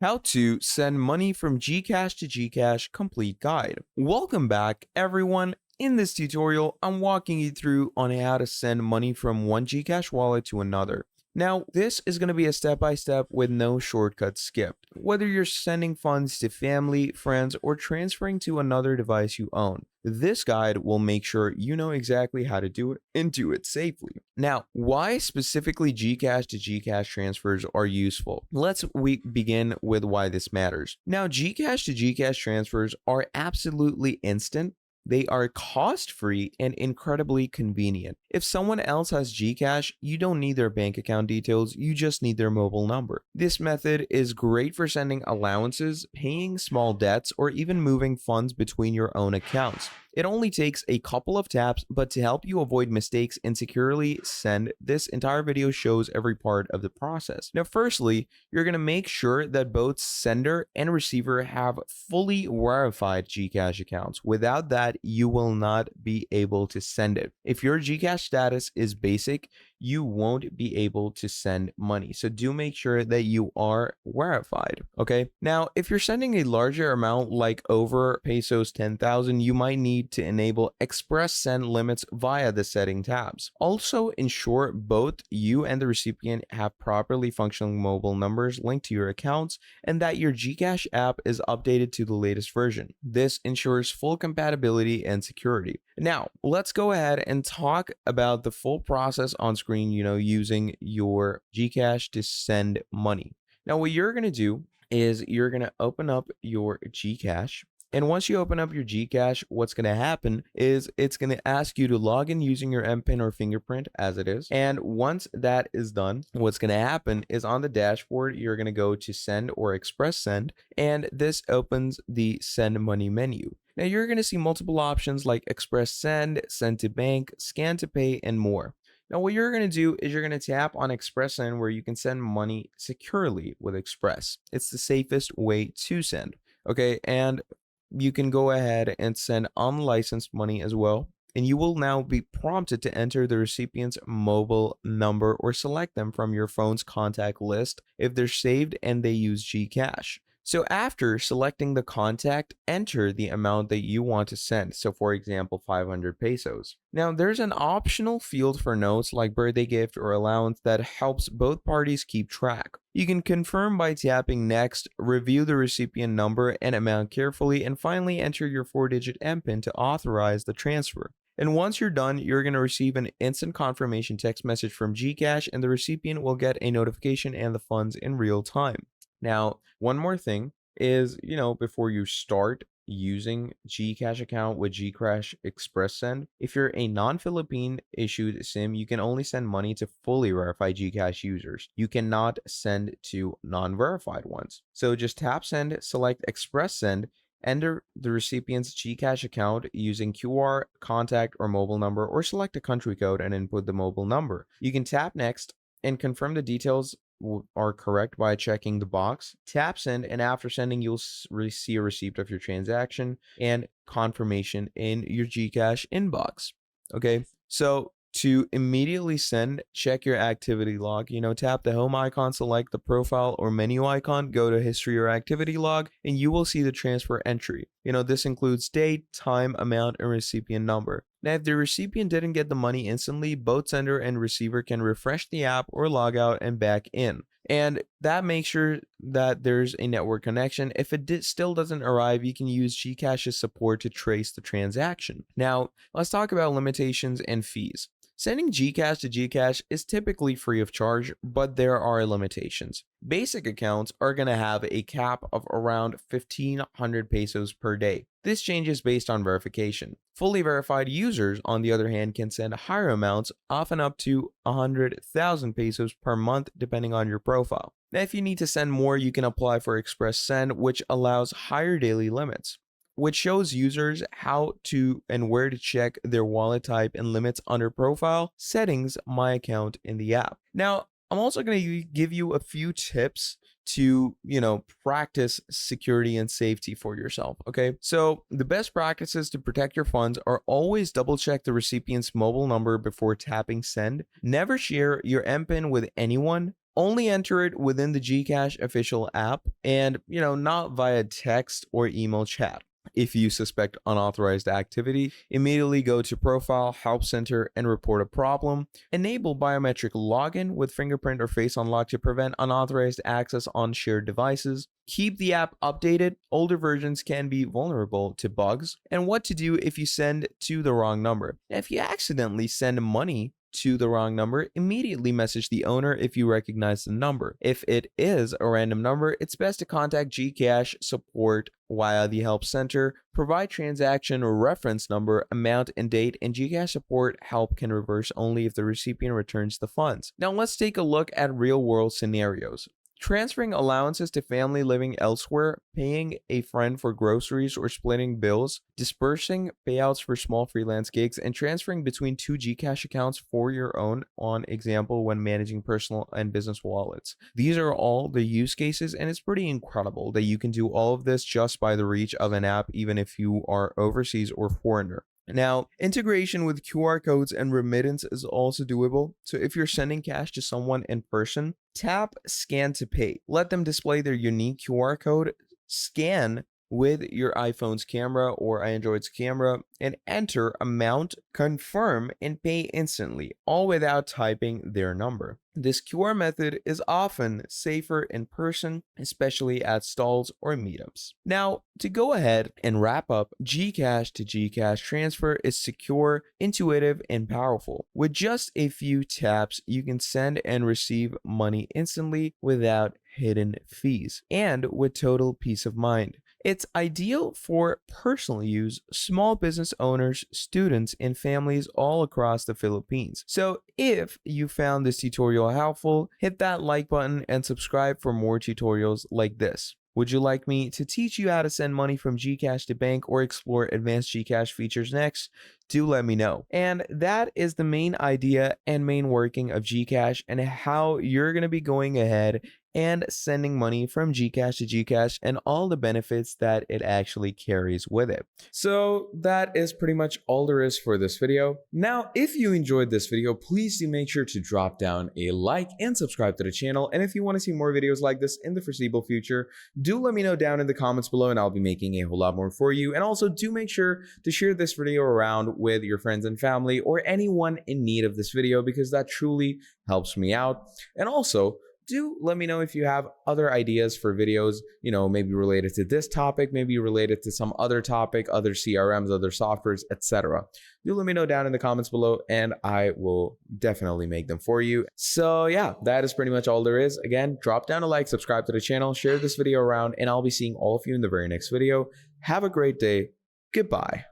How to send money from GCash to GCash complete guide. Welcome back everyone. In this tutorial, I'm walking you through on how to send money from one GCash wallet to another. Now, this is going to be a step-by-step with no shortcuts skipped. Whether you're sending funds to family, friends, or transferring to another device you own, this guide will make sure you know exactly how to do it and do it safely. Now, why specifically GCash to GCash transfers are useful? We begin with why this matters. Now, GCash to GCash transfers are absolutely instant. They are cost-free and incredibly convenient. If someone else has GCash, you don't need their bank account details, you just need their mobile number. This method is great for sending allowances, paying small debts, or even moving funds between your own accounts. It only takes a couple of taps, but to help you avoid mistakes and securely send, this entire video shows every part of the process. Now, firstly, you're going to make sure that both sender and receiver have fully verified GCash accounts. Without that, you will not be able to send it. If your GCash status is basic, you won't be able to send money. So do make sure that you are verified. Okay. Now, if you're sending a larger amount like over pesos 10,000, you might need to enable express send limits via the setting tabs. Also, ensure both you and the recipient have properly functioning mobile numbers linked to your accounts and that your GCash app is updated to the latest version. This ensures full compatibility and security. Now, let's go ahead and talk about the full process on screen, using your GCash to send money. Now, what you're going to do is you're going to open up your GCash. And once you open up your GCash, what's going to happen is it's going to ask you to log in using your MPIN or fingerprint as it is. And once that is done, what's going to happen is on the dashboard, you're going to go to send or express send, and this opens the send money menu. Now you're going to see multiple options like express send, send to bank, scan to pay, and more. Now, what you're going to do is you're going to tap on Express Send where you can send money securely with Express. It's the safest way to send. Okay, and you can go ahead and send unlicensed money as well. And you will now be prompted to enter the recipient's mobile number or select them from your phone's contact list if they're saved and they use GCash. So after selecting the contact, enter the amount that you want to send. So for example, 500 pesos. Now there's an optional field for notes like birthday gift or allowance that helps both parties keep track. You can confirm by tapping next, review the recipient number and amount carefully, and finally enter your 4-digit MPIN to authorize the transfer. And once you're done, you're going to receive an instant confirmation text message from GCash and the recipient will get a notification and the funds in real time. Now, one more thing is, before you start using GCash account with GCash Express Send, if you're a non-Philippine issued SIM, you can only send money to fully verified GCash users. You cannot send to non-verified ones. So just tap send, select Express Send, enter the recipient's GCash account using QR, contact, or mobile number, or select a country code and input the mobile number. You can tap next and confirm the details are correct by checking the box. Tap send, and after sending, you'll see a receipt of your transaction and confirmation in your GCash inbox. Okay, so to immediately send, check your activity log. Tap the home icon, select the profile or menu icon, go to history or activity log, and you will see the transfer entry. This includes date, time, amount, and recipient number. Now, if the recipient didn't get the money instantly, both sender and receiver can refresh the app or log out and back in. And that makes sure that there's a network connection. If it still doesn't arrive, you can use GCash's support to trace the transaction. Now, let's talk about limitations and fees. Sending GCash to GCash is typically free of charge, but there are limitations. Basic accounts are going to have a cap of around 1,500 pesos per day. This changes based on verification. Fully verified users, on the other hand, can send higher amounts, often up to 100,000 pesos per month, depending on your profile. Now, if you need to send more, you can apply for Express Send, which allows higher daily limits, which shows users how to and where to check their wallet type and limits under profile, settings, my account in the app. Now, I'm also going to give you a few tips to, practice security and safety for yourself. Okay. So the best practices to protect your funds are always double check the recipient's mobile number before tapping send. Never share your MPIN with anyone. Only enter it within the GCash official app and, not via text or email chat. If you suspect unauthorized activity, immediately go to Profile, Help Center, and report a problem. Enable biometric login with fingerprint or face unlock to prevent unauthorized access on shared devices. Keep the app updated. Older versions can be vulnerable to bugs. And what to do if you send to the wrong number. If you accidentally send money to the wrong number, immediately message the owner if you recognize the number. If it is a random number, it's best to contact GCash support via the Help Center. Provide transaction or reference number, amount, and date, and GCash support help can reverse only if the recipient returns the funds. Now let's take a look at real-world scenarios. Transferring allowances to family living elsewhere, paying a friend for groceries or splitting bills, dispersing payouts for small freelance gigs, and transferring between two GCash accounts for your own, on example, when managing personal and business wallets. These are all the use cases, and it's pretty incredible that you can do all of this just by the reach of an app, even if you are overseas or foreigner. Now, integration with QR codes and remittance is also doable. So if you're sending cash to someone in person, tap Scan to Pay. Let them display their unique QR code, scan with your iPhone's camera or Android's camera, and enter amount, confirm, and pay instantly, all without typing their number. This QR method is often safer in person, especially at stalls or meetups. Now, to go ahead and wrap up, GCash to GCash transfer is secure, intuitive, and powerful. With just a few taps, you can send and receive money instantly without hidden fees and with total peace of mind. It's ideal for personal use, small business owners, students, and families all across the Philippines. So if you found this tutorial helpful, hit that like button and subscribe for more tutorials like this. Would you like me to teach you how to send money from GCash to bank or explore advanced GCash features next? Do let me know. And that is the main idea and main working of GCash and how you're going to be going ahead and sending money from GCash to GCash and all the benefits that it actually carries with it. So that is pretty much all there is for this video. Now, if you enjoyed this video, please do make sure to drop down a like and subscribe to the channel. And if you want to see more videos like this in the foreseeable future, do let me know down in the comments below and I'll be making a whole lot more for you. And also do make sure to share this video around with your friends and family or anyone in need of this video because that truly helps me out. And also, do let me know if you have other ideas for videos, maybe related to this topic, maybe related to some other topic, other CRMs, other softwares, etc. Do let me know down in the comments below and I will definitely make them for you. So yeah, that is pretty much all there is. Again, drop down a like, subscribe to the channel, share this video around, and I'll be seeing all of you in the very next video. Have a great day. Goodbye.